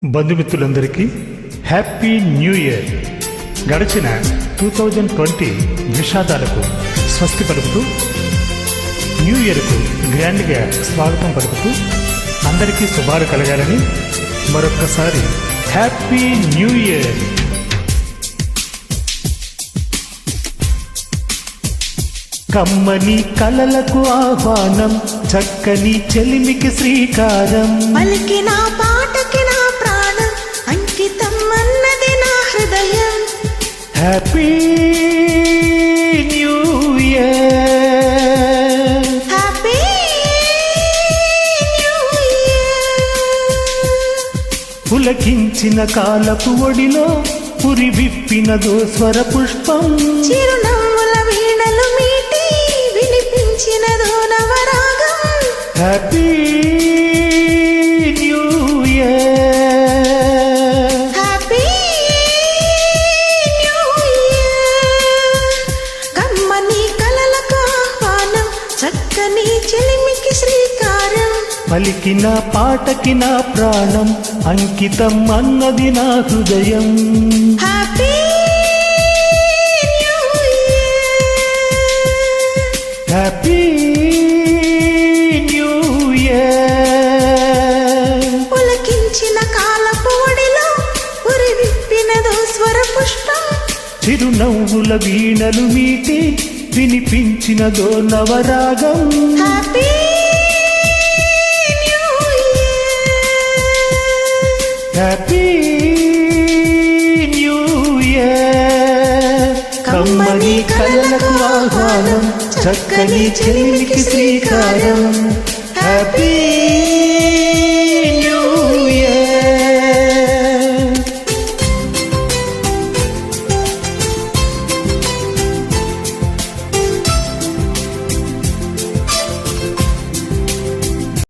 బంధుమిత్రులందరికీ happy new year. గడిచిన 2020 విషాదాలకు స్వస్తి పలుకుతూ న్యూ ఇయర్కు గ్రాండ్గా స్వాగతం పలుకుతూ అందరికీ శుభాలు కలగాలని మరొక్కసారి హ్యాపీ న్యూ ఇయర్. కమ్మని కలలకు ఆహ్వానం, చక్కని చెలిమికి శ్రీకారం, పలికిన పాటకి నా ప్రాణం అంకితం అన్నది నా హృదయం. Happy new year, happy new year. పులకించిన కాలపు ఒడిలో పురి విప్పినదో స్వర పుష్పం, చిరునవ్వుల వీణలు మీటి వినిపించినదో నవరాగం. Happy new year, happy new year. కమ్మని కలలకు ఆహ్వానం, చక్కని చెలిమికి శ్రీకారం, పలికిన పాటకి నా ప్రాణం అంకితం అన్నది నా హృదయం. Happy new year. Happy new year, పులకించిన కాలపు ఒడిలో ఉరి విప్పినదో స్వర పుష్పం, చిరునవ్వుల వీణలు మీటి వినిపించినదో నవరాగం. Happy new year. Happy new year, కమ్మని కలలకు ఆహ్వానం, చక్కని చెలిమికి శ్రీకారం. హ్యాపీ